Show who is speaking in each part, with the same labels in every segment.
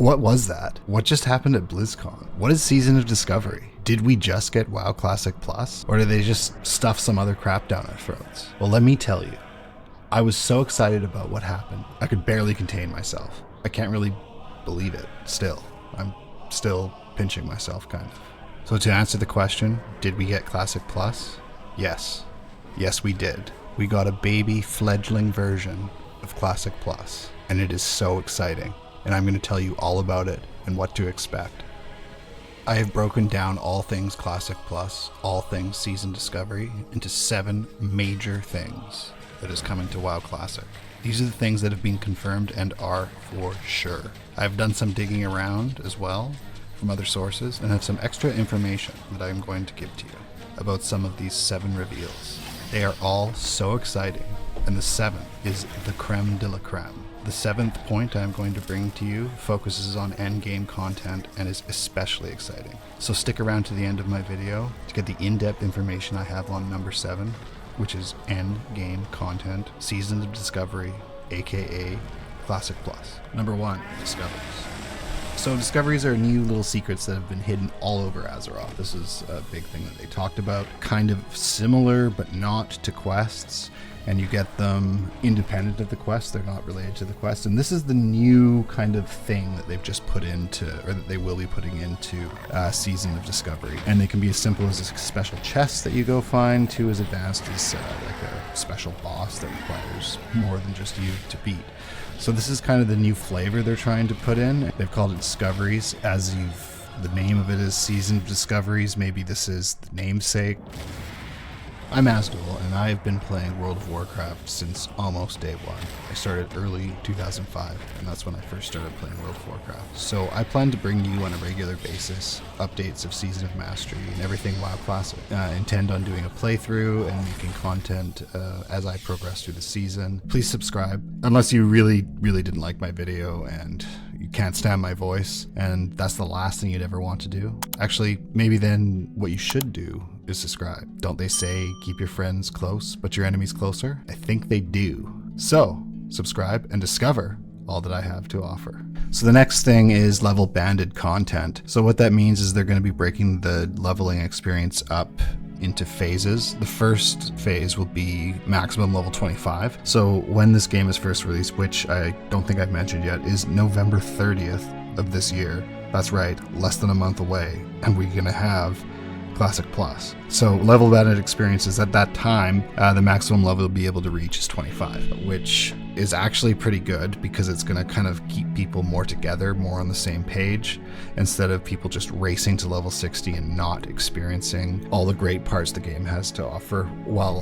Speaker 1: What was that? What just happened at BlizzCon? What is Season of Discovery? Did we just get WoW Classic Plus? Or did they just stuff some other crap down our throats? Well, let me tell you. I was so excited about what happened. I could barely contain myself. I can't really believe it still. I'm still pinching myself, kind of. So to answer the question, did we get Classic Plus? Yes. Yes, we did. We got a baby fledgling version of Classic Plus, and it is so exciting. And I'm going to tell you all about it and what to expect. I have broken down all things Classic Plus, all things Season Discovery, into 7 major things that is coming to WoW Classic. These are the things that have been confirmed and are for sure. I've done some digging around as well from other sources and have some extra information that I'm going to give to you about some of these 7 reveals. They are all so exciting, and the 7th is the creme de la creme. The 7th point I'm going to bring to you focuses on endgame content and is especially exciting. So stick around to the end of my video to get the in-depth information I have on number 7, which is endgame content, Seasons of Discovery, aka Classic Plus. Number 1, discoveries. So discoveries are new little secrets that have been hidden all over Azeroth. This is a big thing that they talked about. Kind of similar, but not to quests. And you get them independent of the quest. They're not related to the quest. And this is the new kind of thing that they've just put into, or that they will be putting into Season of Discovery. And they can be as simple as a special chest that you go find, to as advanced as like a special boss that requires more than just you to beat. So this is kind of the new flavor they're trying to put in. They've called it Discoveries, the name of it is Season of Discoveries. Maybe this is the namesake. I'm Asdol, and I have been playing World of Warcraft since almost day one. I started early 2005, and that's when I first started playing World of Warcraft. So I plan to bring you on a regular basis updates of Season of Mastery and everything WoW Classic. I intend on doing a playthrough and making content as I progress through the season. Please subscribe, unless you really didn't like my video and you can't stand my voice, and that's the last thing you'd ever want to do. Actually, maybe then what you should do is subscribe. Don't they say keep your friends close, but your enemies closer? I think they do. So, subscribe and discover all that I have to offer. So the next thing is level banded content. So what that means is they're going to be breaking the leveling experience up into phases. The first phase will be maximum level 25. So when this game is first released, which I don't think I've mentioned yet, is November 30th of this year. That's right, less than a month away, and we're going to have Classic Plus. So level banded experiences at that time, the maximum level you'll be able to reach is 25, which is actually pretty good because it's going to kind of keep people more together, more on the same page, instead of people just racing to level 60 and not experiencing all the great parts the game has to offer while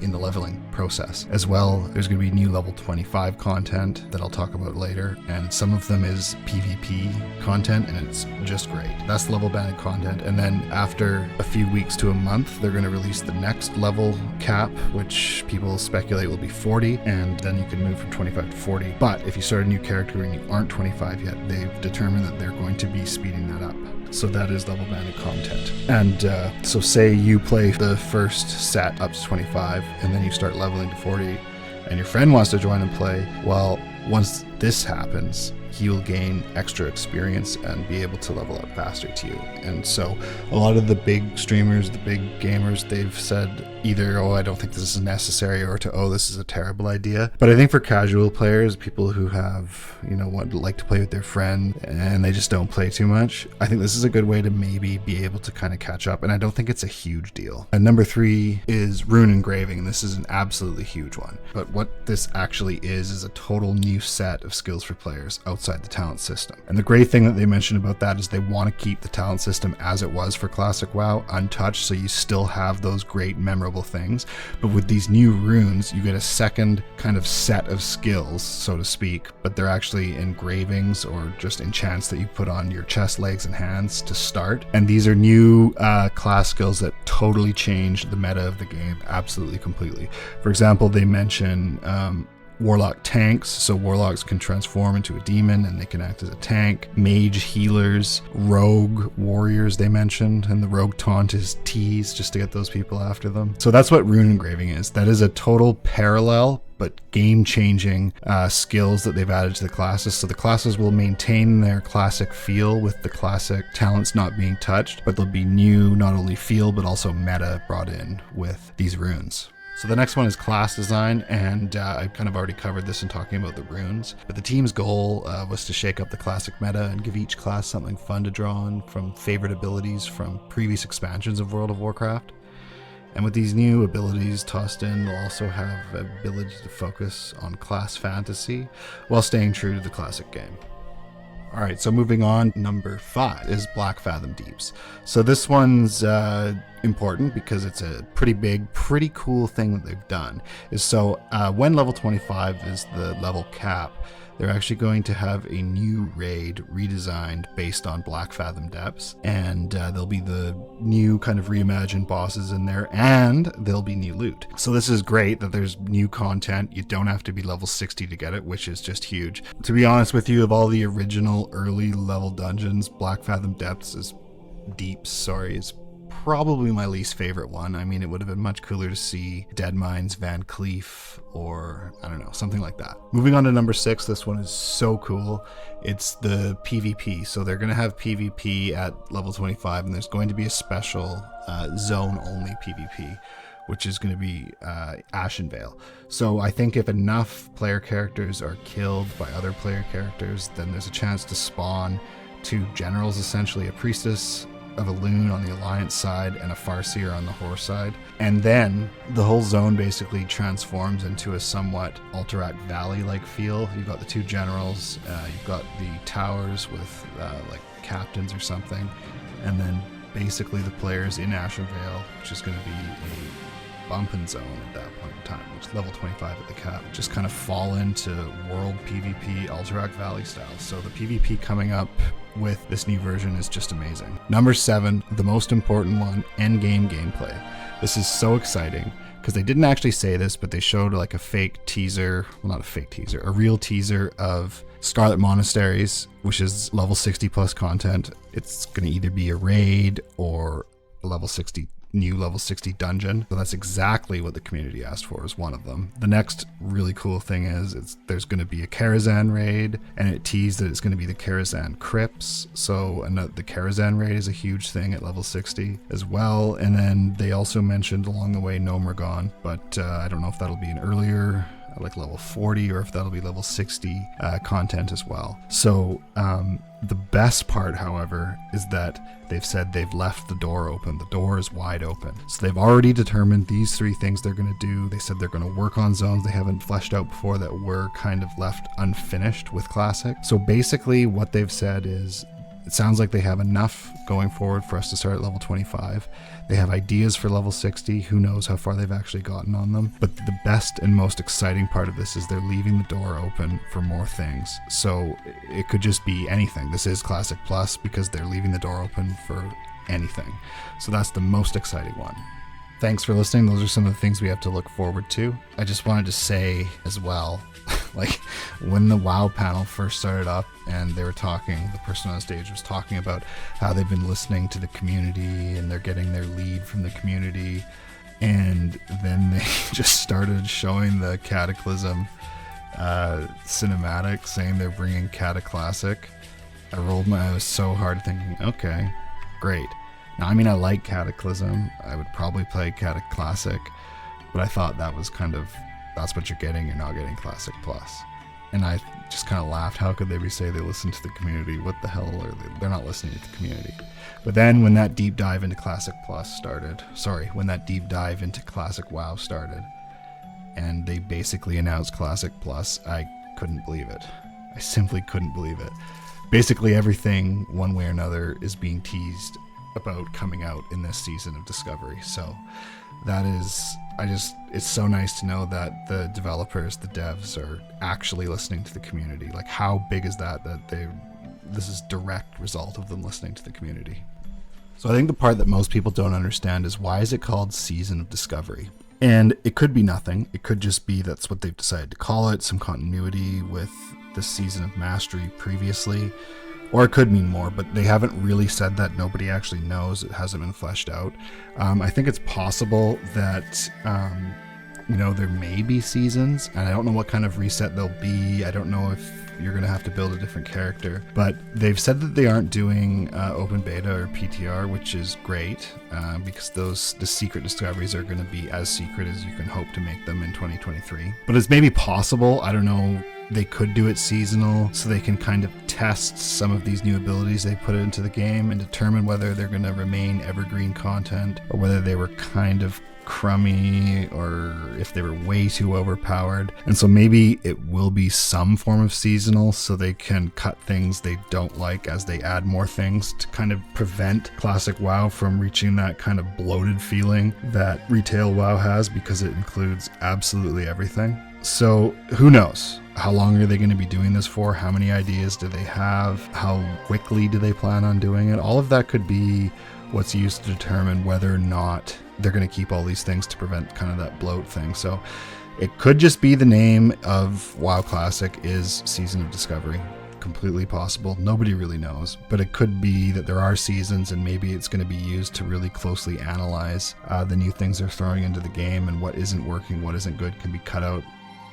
Speaker 1: in the leveling process. As well, there's going to be new level 25 content that I'll talk about later, and some of them is PvP content, and it's just great. That's the level banded content, and then after a few weeks to a month, they're going to release the next level cap, which people speculate will be 40, and then you can move from 25 to 40. But if you start a new character and you aren't 25 yet, they've determined that they're going to be speeding that up. So that is level banded content. And so say you play the first set up to 25 and then you start leveling to 40 and your friend wants to join and play. Well, once this happens, he'll gain extra experience and be able to level up faster to you. And so a lot of the big streamers, the big gamers, they've said either, oh, I don't think this is necessary, or to, oh, this is a terrible idea. But I think for casual players, people who have, like to play with their friend and they just don't play too much, I think this is a good way to maybe be able to kind of catch up. And I don't think it's a huge deal. And number 3 is rune engraving. This is an absolutely huge one. But what this actually is a total new set of skills for players outside the talent system. And the great thing that they mentioned about that is they want to keep the talent system as it was for Classic WoW untouched, so you still have those great memorable things. But with these new runes, you get a second kind of set of skills, so to speak, but they're actually engravings or just enchants that you put on your chest, legs, and hands to start. And these are new class skills that totally change the meta of the game absolutely completely. For example, they mention Warlock tanks, so warlocks can transform into a demon and they can act as a tank. Mage healers, rogue warriors they mentioned, and the rogue taunt is tease just to get those people after them. So that's what rune engraving is. That is a total parallel but game-changing skills that they've added to the classes. So the classes will maintain their classic feel with the classic talents not being touched, but there'll be new, not only feel, but also meta brought in with these runes. So the next one is class design, and I kind of already covered this in talking about the runes, but the team's goal was to shake up the classic meta and give each class something fun to draw on from favorite abilities from previous expansions of World of Warcraft. And with these new abilities tossed in, they'll also have the ability to focus on class fantasy while staying true to the classic game. All right, so moving on, number 5 is Black Fathom Deeps. So this one's important because it's a pretty big, pretty cool thing that they've done. So when level 25 is the level cap, they're actually going to have a new raid redesigned based on Black Fathom Depths, and there'll be the new kind of reimagined bosses in there, and there'll be new loot. So this is great that there's new content. You don't have to be level 60 to get it, which is just huge. To be honest with you, of all the original early level dungeons, Black Fathom Depths is probably my least favorite one. I mean, it would have been much cooler to see Deadmines Van Cleef, or I don't know, something like that. Moving on to number 6, this one is so cool. It's the PvP. So they're going to have PvP at level 25, and there's going to be a special zone-only PvP, which is going to be Ashenvale. So I think if enough player characters are killed by other player characters, then there's a chance to spawn 2 generals, essentially a priestess of a loon on the Alliance side and a Farseer on the Horse side. And then the whole zone basically transforms into a somewhat Alterac Valley-like feel. You've got the 2 generals, you've got the towers with like captains or something, and then basically the players in Ashenvale, which is going to be a bumping zone at that point in time, which is level 25 at the cap, just kind of fall into world PvP Alterac Valley style. So the PvP coming up with this new version is just amazing. Number 7, the most important one, endgame gameplay. This is so exciting because they didn't actually say this, but they showed like a fake teaser, well, not a fake teaser, a real teaser of Scarlet Monasteries, which is level 60 plus content. It's going to either be a raid or a level 60 new level 60 dungeon. So that's exactly what the community asked for, is one of them. The next really cool thing is there's going to be a Karazhan raid, and it teased that it's going to be the Karazhan Crypts. So the Karazhan raid is a huge thing at level 60 as well. And then they also mentioned along the way Nomergon, but I don't know if that'll be an earlier like level 40 or if that'll be level 60 content as well. So the best part, however, is that they've said they've left the door open. The door is wide open. So they've already determined these 3 things they're going to do. They said they're going to work on zones they haven't fleshed out before that were kind of left unfinished with Classic. So basically what they've said is, it sounds like they have enough going forward for us to start at level 25. They have ideas for level 60. Who knows how far they've actually gotten on them. But the best and most exciting part of this is they're leaving the door open for more things. So it could just be anything. This is Classic Plus because they're leaving the door open for anything. So that's the most exciting one. Thanks for listening. Those are some of the things we have to look forward to. I just wanted to say as well, like when the WoW panel first started up and they were talking, the person on stage was talking about how they've been listening to the community and they're getting their lead from the community. And then they just started showing the Cataclysm cinematic, saying they're bringing Cataclassic. I rolled my eyes so hard thinking, okay, great. Now, I mean, I like Cataclysm. I would probably play Cataclassic, but I thought that was kind of, that's what you're getting. You're not getting Classic Plus. And I just kind of laughed. How could they be say they listen to the community? What the hell are they? They're not listening to the community. But then when that deep dive into Classic Plus started, when that deep dive into Classic WoW started, and they basically announced Classic Plus, I couldn't believe it. I simply couldn't believe it. Basically everything, one way or another, is being teased about coming out in this season of Discovery. So that is, it's so nice to know that the developers, the devs, are actually listening to the community. Like, how big is that this is direct result of them listening to the community. So I think the part that most people don't understand is, why is it called Season of Discovery? And it could be nothing. It could just be that's what they've decided to call it, some continuity with the Season of Mastery previously. Or it could mean more, but they haven't really said that. Nobody actually knows. It hasn't been fleshed out. I think it's possible that, there may be seasons, and I don't know what kind of reset they'll be. I don't know if you're going to have to build a different character. But they've said that they aren't doing open beta or PTR, which is great, because the secret discoveries are going to be as secret as you can hope to make them in 2023. But it's maybe possible, I don't know, they could do it seasonal so they can kind of test some of these new abilities they put into the game and determine whether they're going to remain evergreen content or whether they were kind of crummy or if they were way too overpowered. And so maybe it will be some form of seasonal so they can cut things they don't like as they add more things to kind of prevent classic WoW from reaching that kind of bloated feeling that retail WoW has, because it includes absolutely everything. So who knows? How long are they going to be doing this for? How many ideas do they have? How quickly do they plan on doing it? All of that could be what's used to determine whether or not they're going to keep all these things to prevent kind of that bloat thing. So it could just be the name of WoW Classic is Season of Discovery. Completely possible. Nobody really knows, but it could be that there are seasons and maybe it's going to be used to really closely analyze the new things they're throwing into the game, and what isn't working, what isn't good can be cut out,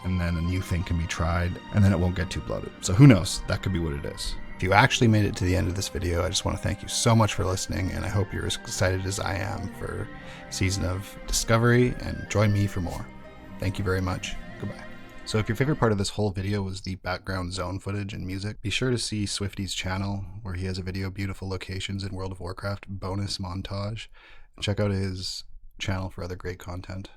Speaker 1: and then a new thing can be tried, and then it won't get too bloated. So who knows? That could be what it is. If you actually made it to the end of this video, I just want to thank you so much for listening, and I hope you're as excited as I am for Season of Discovery, and join me for more. Thank you very much. Goodbye. So if your favorite part of this whole video was the background zone footage and music, be sure to see Swifty's channel, where he has a video, Beautiful Locations in World of Warcraft bonus montage. And check out his channel for other great content.